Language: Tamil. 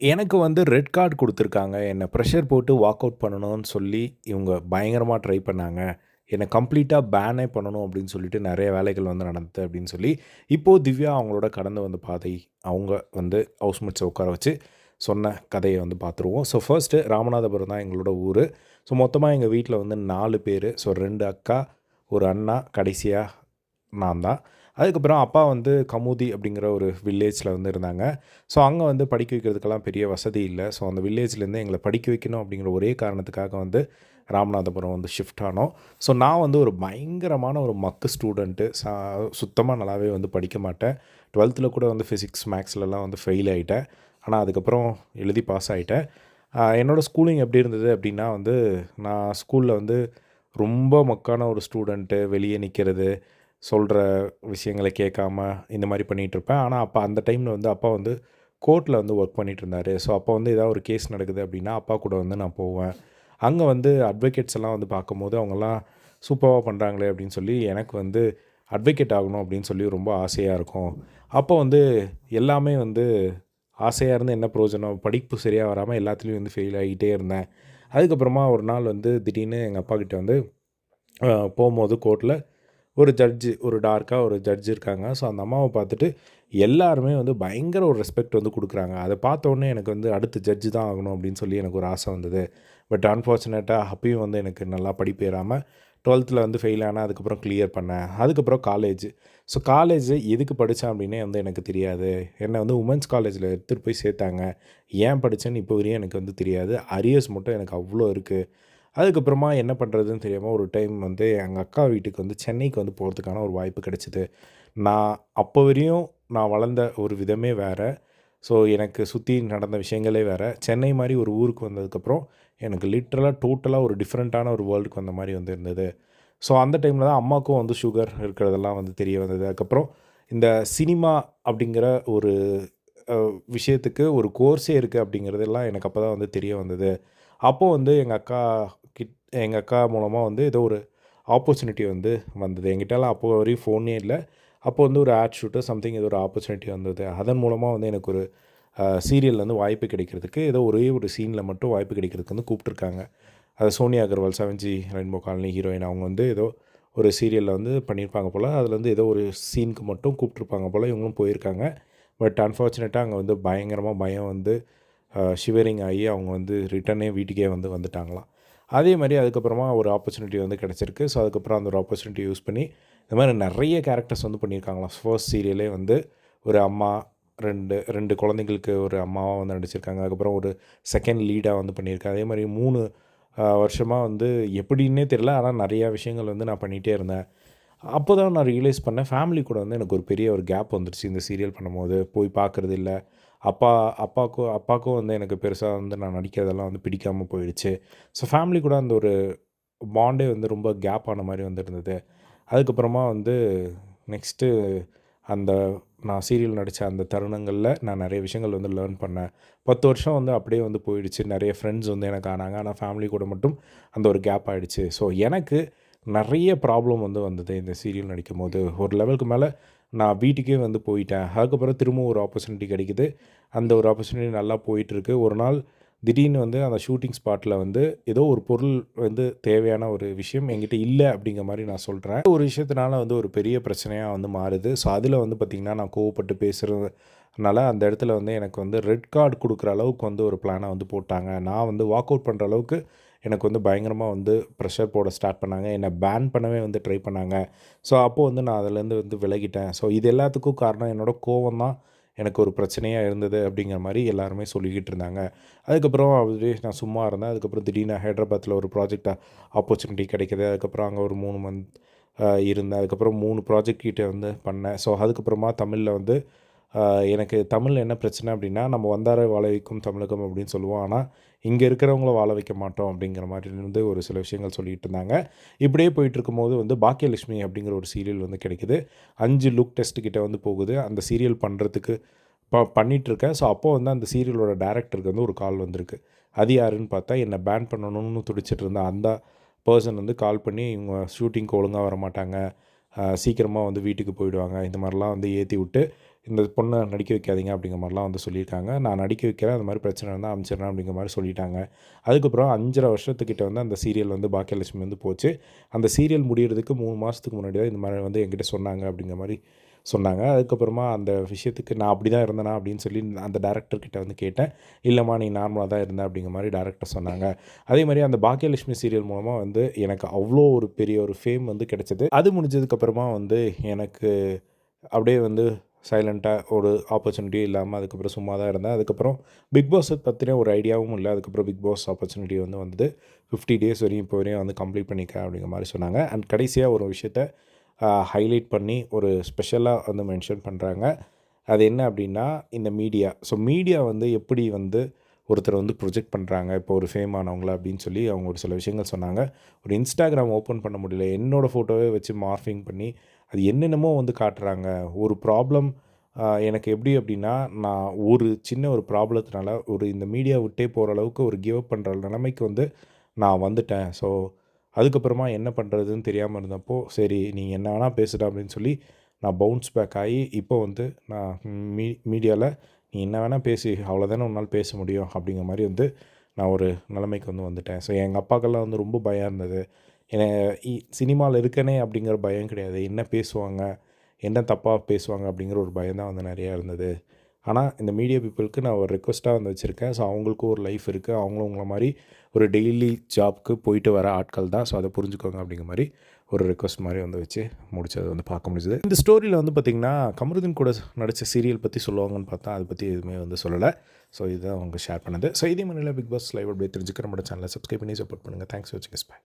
எனக்கு வந்து ரெட் கார்ட் குடுத்துருக்காங்க. என்ன பிரஷர் போட்டு வாக் அவுட் பண்ணணும்னு சொல்லி, இவங்க பயங்கரமா ட்ரை பண்ணாங்க. என்ன கம்ப்ளீட்டா பேனே பண்ணணும் அப்படின்னு சொல்லிட்டு நெறைய வேலைகள் வந்து நடந்தது அப்படின்னு சொல்லி, இப்போ திவ்யா அவங்களோட கடந்து வந்த பாதை, அவங்க வந்து ஹவுஸ்மேட்ஸ உட்கார வச்சு சொன்ன கதைய வந்து பார்த்துருவோம். ஸோ ஃபர்ஸ்ட்டு ராமநாதபுரம் தான் எங்களோட ஊரு. ஸோ மொத்தமா எங்க வீட்ல வந்து 4 பேரு. ஸோ 2 அக்கா, 1 அண்ணா, கடைசியா நான் தான். அதுக்கப்புறம் அப்பா வந்து கமுதி அப்படிங்கிற ஒரு வில்லேஜ்ல வந்து இருந்தாங்க. ஸோ அங்க வந்து படிக்க வைக்கிறதுக்கெல்லாம் பெரிய வசதி இல்ல. ஸோ அந்த வில்லேஜ்லேருந்து எங்கள படிக்க வைக்கணும் அப்படிங்கிற ஒரே காரணத்துக்காக வந்து ராமநாதபுரம் வந்து ஷிஃப்ட் ஆனோம். ஸோ நான் வந்து ஒரு பயங்கரமான ஒரு மக்கு ஸ்டூடண்ட்டு. சுத்தமா நல்லாவே வந்து படிக்க மாட்டேன். 12ல கூட வந்து ஃபிசிக்ஸ், மேக்ஸ்லலாம் வந்து ஃபெயில் ஆயிட்டேன். ஆனா அதுக்கப்புறம் எழுதி பாஸ் ஆயிட்டேன். என்னோட ஸ்கூலிங் எப்படி இருந்தது அப்படின்னா வந்து, நான் ஸ்கூல்ல வந்து ரொம்ப மக்கான ஒரு ஸ்டூடண்ட்டு. வெளிய நிக்கிறது, சொல்ற விஷயங்கள கேட்காம இந்த மாரி பண்ணிட்டுருப்பேன். ஆனா அப்ப அந்த டைம்ல வந்து அப்பா வந்து கோர்ட்ல வந்து ஒர்க் பண்ணிட்டுருந்தாரு. ஸோ அப்போ வந்து ஏதாவது ஒரு கேஸ் நடக்குது அப்படின்னா, அப்பா கூட வந்து நான் போவேன். அங்க வந்து அட்வொகேட்ஸ் எல்லாம் வந்து பார்க்கும்போது, அவங்கலாம் சூப்பர்வா பண்றாங்களே அப்படின்னு சொல்லி, எனக்கு வந்து அட்வொகேட் ஆகணும் அப்படின்னு சொல்லி ரொம்ப ஆசையா இருக்கும். அப்போ வந்து எல்லாமே வந்து ஆசையா இருந்து என்ன பிரயோஜனம்? படிப்பு சரியா வராம எல்லாத்துலயும் வந்து ஃபெயில் ஆகிட்டே இருந்தேன். அதுக்கப்புறமா ஒரு நாள் வந்து திடீர்னு எங்க அப்பாகிட்ட வந்து அ போம்போது கோர்ட்ல ஒரு ஜட்ஜு, ஒரு டார்க்கா ஒரு ஜட்ஜ் இருக்காங்க. ஸோ அந்த அம்மாவ பார்த்துட்டு எல்லாருமே வந்து பயங்கர ஒரு ரெஸ்பெக்ட் வந்து குடுக்குறாங்க. அத பார்த்தோனே எனக்கு வந்து அடுத்து ஜட்ஜ் தான் ஆகணும் அப்படின்னு சொல்லி எனக்கு ஒரு ஆசை வந்தது. பட் அன்ஃபார்ச்சுனேட்டா அப்பயும் வந்து எனக்கு நல்லா படிப்பு ஏறாம 12ல வந்து ஃபெயில் ஆனேன். அதுக்கப்புறம் கிளியர் பண்ணேன். அதுக்கப்புறம் காலேஜ். ஸோ காலேஜ் எதுக்கு படிச்சேன் அப்படின்னே வந்து எனக்கு தெரியாது. என்ன வந்து உமென்ஸ் காலேஜ்ல எடுத்துட்டு போய் சேர்த்தாங்க. ஏன் படிச்சேன்னு இப்போ வரையும் எனக்கு வந்து தெரியாது. அரியர்ஸ் மட்டும் எனக்கு அவ்ளோ இருக்கு. அதுக்கப்புறமா என்ன பண்ணுறதுன்னு தெரியாம ஒரு டைம் வந்து எங்க அக்கா வீட்டுக்கு வந்து சென்னைக்கு வந்து போறதுக்கான ஒரு வாய்ப்பு கிடைச்சது. நான் அப்போ வரையும் நான் வளர்ந்த ஒரு விதமே வேற. ஸோ எனக்கு சுத்தி நடந்த விஷயங்களே வேற. சென்னை மாரி ஒரு ஊருக்கு வந்ததுக்கப்புறம், எனக்கு லிட்ரலா டோட்டலா ஒரு டிஃப்ரெண்ட்டான ஒரு வேர்ல்டுக்கு வந்த மாரி வந்து இருந்தது. ஸோ அந்த டைம்ல தான் அம்மாவுக்கும் வந்து சுகர் இருக்கிறதெல்லாம் வந்து தெரிய வந்தது. அதுக்கப்புறம் இந்த சினிமா அப்படிங்கிற ஒரு அ விஷயத்துக்கு ஒரு கோர்ஸே இருக்கு அப்படிங்கிறதெல்லாம் எனக்கு அப்ப தான் வந்து தெரிய வந்தது. அப்போ வந்து கிட் எங்க அக்கா மூலமா வந்து ஏதோ ஒரு ஆப்பர்ச்சுனிட்டி வந்து வந்தது. என்கிட்டலாம் அப்போ வரையும் ஃபோனே இல்ல. அப்போ வந்து ஒரு ஆட் ஷூட்டோ சம்திங் ஏதோ ஒரு ஆப்பர்ச்சுனிட்டி வந்தது. அதன் மூலமா வந்து எனக்கு ஒரு சீரியல்ல வந்து வாய்ப்பு கிடைக்கிறதுக்கு, ஏதோ ஒரே ஒரு சீன்ல மட்டும் வாய்ப்பு கிடைக்கிறதுக்கு வந்து கூப்பிட்டுருக்காங்க. அது சோனியா அகர்வால் 7ஜி ரெயின்போ காலனி ஹீரோயின். அவங்க வந்து ஏதோ ஒரு சீரியல்ல வந்து பண்ணியிருப்பாங்க போல. அதில வந்து ஏதோ ஒரு சீனுக்கு மட்டும் கூப்பிட்டுருப்பாங்க போல. இவங்களும் போயிருக்காங்க. பட் அன்ஃபார்ச்சுனேட்டா அங்க வந்து பயங்கரமா பயம் வந்து ஷிவரிங் ஆகி அவங்க வந்து ரிட்டர்னே வீட்டுக்கே வந்து வந்துட்டாங்களாம். அதே மாரி அதுக்கப்புறமா ஒரு ஆப்பர்ச்சுனிட்டி வந்து கிடைச்சிருக்கு. ஸோ, அதுக்கப்புறம் அந்த ஒரு ஆப்பர்ச்சுனிட்டி யூஸ் பண்ணி, இந்த மாரி நெறைய கேரக்டர்ஸ் வந்து பண்ணியிருக்காங்களாம். ஃபர்ஸ்ட் சீரியலே வந்து ஒரு அம்மா, 2 குழந்தைங்களுக்கு ஒரு அம்மாவா வந்து நடிச்சிருக்காங்க. அதுக்கப்புறம் ஒரு செகண்ட் லீடா வந்து பண்ணியிருக்காங்க. அதே மாரி 3 வருஷமா வந்து எப்படின்னே தெரியல. ஆனா நெறைய விஷயங்கள் வந்து நான் பண்ணிட்டே இருந்தேன். அப்போ தான் நான் ரியலைஸ் பண்ணேன், ஃபேமிலி கூட வந்து எனக்கு ஒரு பெரிய ஒரு கேப் வந்துருச்சு இந்த சீரியல் பண்ணும்போது. போய் பார்க்கறது இல்ல. அப்பா அப்பாக்கும் வந்து எனக்கு பெருசா வந்து நான் நடிக்கிறதெல்லாம் வந்து பிடிக்காம போயிடுச்சு. ஸோ ஃபேமிலி கூட அந்த ஒரு பாண்டே வந்து ரொம்ப கேப் ஆன மாரி வந்து இருந்தது. அதுக்கப்புறமா வந்து நெக்ஸ்ட்டு அந்த நான் சீரியல் நடிச்ச அந்த தருணங்கள்ல நான் நெறைய விஷயங்கள் வந்து லேர்ன் பண்ணேன். 10 வருஷம் வந்து அப்படியே வந்து போயிடுச்சு. நெறைய ஃப்ரெண்ட்ஸ் வந்து எனக்கு ஆனாங்க. ஆனா ஃபேமிலி கூட மட்டும் அந்த ஒரு கேப் ஆயிடுச்சு. ஸோ எனக்கு நெறைய ப்ராப்ளம் வந்து வந்தது இந்த சீரியல் நடிக்கும்போது. ஒரு லெவலுக்கு மேல நான் வீட்டுக்கே வந்து போயிட்டேன். அதுக்கப்புறம் திரும்பவும் ஒரு ஆப்பர்ச்சுனிட்டி கிடைக்குது. அந்த ஒரு ஆப்பர்ச்சுனிட்டி நல்லா போயிட்டுருக்கு. ஒரு நாள் திடீர்னு வந்து அந்த ஷூட்டிங் ஸ்பாட்ல வந்து ஏதோ ஒரு பொருள் வந்து தேவையான ஒரு விஷயம் என்கிட்ட இல்ல அப்படிங்கிற மாரி நான் சொல்றேன். ஒரு விஷயத்தினால வந்து ஒரு பெரிய பிரச்சனையா வந்து மாறுது. ஸோ, அதில வந்து பார்த்தீங்கன்னா, நான் கோவப்பட்டு பேசுறதுனால அந்த இடத்துல வந்து எனக்கு வந்து ரெட் கார்ட் குடுக்குற அளவுக்கு வந்து ஒரு பிளான வந்து போட்டாங்க. நான் வந்து வாக் அவுட் பண்ற அளவுக்கு எனக்கு வந்து பயங்கரமா வந்து ப்ரெஷர் போட ஸ்டார்ட் பண்ணாங்க. என்ன பேன் பண்ணவே வந்து ட்ரை பண்ணாங்க. ஸோ, அப்போ வந்து நான் அதுலேருந்து வந்து விலகிட்டேன். ஸோ, இது எல்லாத்துக்கும் காரணம் என்னோட கோவம் தான் எனக்கு ஒரு பிரச்சனையா இருந்தது அப்படிங்கிற மாரி எல்லாருமே சொல்லிக்கிட்டு இருந்தாங்க. அதுக்கப்புறம் அப்படியே நான் சும்மா இருந்தேன். அதுக்கப்புறம் திடீர்னு ஹைதராபாத்ல ஒரு ப்ராஜெக்ட் ஆப்பர்ச்சுனிட்டி கிடைக்குது. அதுக்கப்புறம் அங்க ஒரு 3 மந்த் இருந்தேன். அதுக்கப்புறம் 3 ப்ராஜெக்ட் கிட்ட வந்து பண்ணேன். ஸோ, அதுக்கப்புறமா தமிழ்ல வந்து அ எனக்கு தமிழ்ல என்ன பிரச்சனை அப்படின்னா, நம்ம "வந்தாரை வாழ வைக்கும் தமிழகம்" அப்படின்னு சொல்லுவோம். ஆனா, இங்க இருக்கிறவங்கள வாழ வைக்க மாட்டோம் அப்படிங்கிற மாரி வந்து ஒரு சில விஷயங்கள் சொல்லிட்டு இருந்தாங்க. இப்படியே போயிட்டுருக்கும்போது வந்து பாக்கியலட்சுமி அப்படிங்கிற ஒரு சீரியல் வந்து கிடைக்குது. 5 லுக் டெஸ்ட் கிட்ட வந்து போகுது. அந்த சீரியல் பண்றதுக்கு பண்ணிட்டுருக்கேன். ஸோ, அப்போ வந்து அந்த சீரியலோட டைரக்டருக்கு வந்து ஒரு கால் வந்திருக்கு. அது யாருன்னு பார்த்தா, என்ன பேன் பண்ணணும்னு துடிச்சிட்டு இருந்த அந்த பெர்சன் வந்து கால் பண்ணி, "இவங்க ஷூட்டிங்க்கு ஒழுங்கா வரமாட்டாங்க. சீக்கிரமா வந்து வீட்டுக்கு போயிடுவாங்க." இந்த மாரிலாம் வந்து ஏத்தி விட்டு, இந்த பொண்ணை நடிக்க வைக்காதீங்க அப்படிங்கிற மாதிரிலாம் வந்து சொல்லியிருக்காங்க. நான் நடிக்க வைக்கிறேன், அந்த மாதிரி பிரச்சனை இருந்தால் அனுப்பிச்சிடுறேன் அப்படிங்கிற மாதிரி சொல்லிட்டாங்க. அதுக்கப்புறம் 5½ வருஷத்துக்கிட்ட வந்து அந்த சீரியல் வந்து பாக்கியலட்சுமி வந்து போச்சு. அந்த சீரியல் முடியறதுக்கு 3 மாதத்துக்கு முன்னாடி தான் இந்த மாதிரி வந்து என்கிட்ட சொன்னாங்க அப்படிங்கிற மாதிரி சொன்னாங்க. அதுக்கப்புறமா அந்த விஷயத்துக்கு நான் அப்படி தான் இருந்தேனா அப்படின்னு சொல்லி அந்த டைரக்டர் கிட்ட வந்து கேட்டேன். இல்லைம்மா நீ நார்மலாக தான் இருந்த அப்படிங்கிற மாதிரி டைரக்டர் சொன்னாங்க. அதே மாதிரி அந்த பாக்கியலட்சுமி சீரியல் மூலமாக வந்து எனக்கு அவ்வளோ ஒரு பெரிய ஒரு ஃபேம் வந்து கிடைச்சது. அது முடிஞ்சதுக்கப்புறமா வந்து எனக்கு அப்படியே வந்து சைலண்ட்டாக ஒரு ஆப்பர்ச்சுனிட்டியும் இல்லாமல் அதுக்கப்புறம் சும்மா தான் இருந்தேன். அதுக்கப்புறம் பிக் பாஸை பற்றின ஒரு ஐடியாவும் இல்லை. அதுக்கப்புறம் பிக் பாஸ் ஆப்பர்ச்சுனிட்டி வந்து வந்தது. 50 டேஸ் வரையும் இப்போ வரையும் வந்து கம்ப்ளீட் பண்ணிக்க அப்படிங்கிற மாதிரி சொன்னாங்க. அண்ட் கடைசியாக ஒரு விஷயத்த ஹைலைட் பண்ணி ஒரு ஸ்பெஷலாக வந்து மென்ஷன் பண்ணுறாங்க. அது என்ன அப்படின்னா, இந்த மீடியா. ஸோ மீடியா வந்து எப்படி வந்து ஒருத்தரை வந்து ப்ரொஜெக்ட் பண்ணுறாங்க, இப்போ ஒரு ஃபேம் ஆனவங்கள அப்படின்னு சொல்லி அவங்க ஒரு சில விஷயங்கள் சொன்னாங்க. ஒரு இன்ஸ்டாகிராம் ஓப்பன் பண்ண முடியல. என்னோடய ஃபோட்டோவே வச்சு மார்ஃபிங் பண்ணி அது என்னென்னமோ வந்து காட்டுறாங்க. ஒரு ப்ராப்ளம் எனக்கு எப்படி அப்படின்னா, நான் ஒரு சின்ன ஒரு ப்ராப்ளத்தினால ஒரு இந்த மீடியா விட்டே போகிற அளவுக்கு ஒரு கிவ் அப் பண்ணுற நிலைமைக்கு வந்து நான் வந்துட்டேன். ஸோ அதுக்கப்புறமா என்ன பண்ணுறதுன்னு தெரியாமல் இருந்தப்போ, சரி நீ என்ன வேணால் பேசுடா அப்படின்னு சொல்லி நான் பவுன்ஸ் பேக் ஆகி இப்போ வந்து நான் மீடியாவில் நீ என்ன வேணால் பேசி அவ்வளோதானே உன்னால் பேச முடியும் அப்படிங்கிற மாதிரி வந்து நான் ஒரு நிலைமைக்கு வந்து வந்துட்டேன். ஸோ எங்கள் அப்பாக்கெல்லாம் வந்து ரொம்ப பயம் இருந்தது. என்ன சினிமாவில் இருக்கனே அப்படிங்கிற பயம் கிடையாது. என்ன பேசுவாங்க, என்ன தப்பாக பேசுவாங்க அப்படிங்கிற ஒரு பயம் தான் வந்து நிறையா இருந்தது. ஆனால் இந்த மீடியா பீப்புளுக்கு நான் ஒரு ரெக்வெஸ்ட்டாக வந்து வச்சுருக்கேன். ஸோ அவங்களுக்கும் ஒரு லைஃப் இருக்குது. அவங்களும் உங்களை மாதிரி ஒரு டெய்லி ஜாப்க்கு போயிட்டு வர ஆட்கள் தான். ஸோ அதை புரிஞ்சுக்கோங்க அப்படிங்கிற மாதிரி ஒரு ரெக்வெஸ்ட் மாதிரி வந்து வச்சு முடிச்சது வந்து பார்க்க முடிஞ்சுது. இந்த ஸ்டோரியில் வந்து பார்த்திங்கன்னா, கமருதீன் கூட நடித்த சீரியல் பற்றி சொல்லுவாங்கன்னு பார்த்தா அதை பற்றி எதுவுமே வந்து சொல்லலை. ஸோ இதுதான் அவங்க ஷேர் பண்ணது. ஸோ இதே மாதிரிலாம் பிக் பாஸ் லைவ் அப்படியே தெரிஞ்சுக்க நம்மளோட சேனலை சப்ஸ்கிரைப் பண்ணி சப்போர்ட் பண்ணுங்கள். தேங்க்ஸ் ஃபார் வாட்சிங். பை.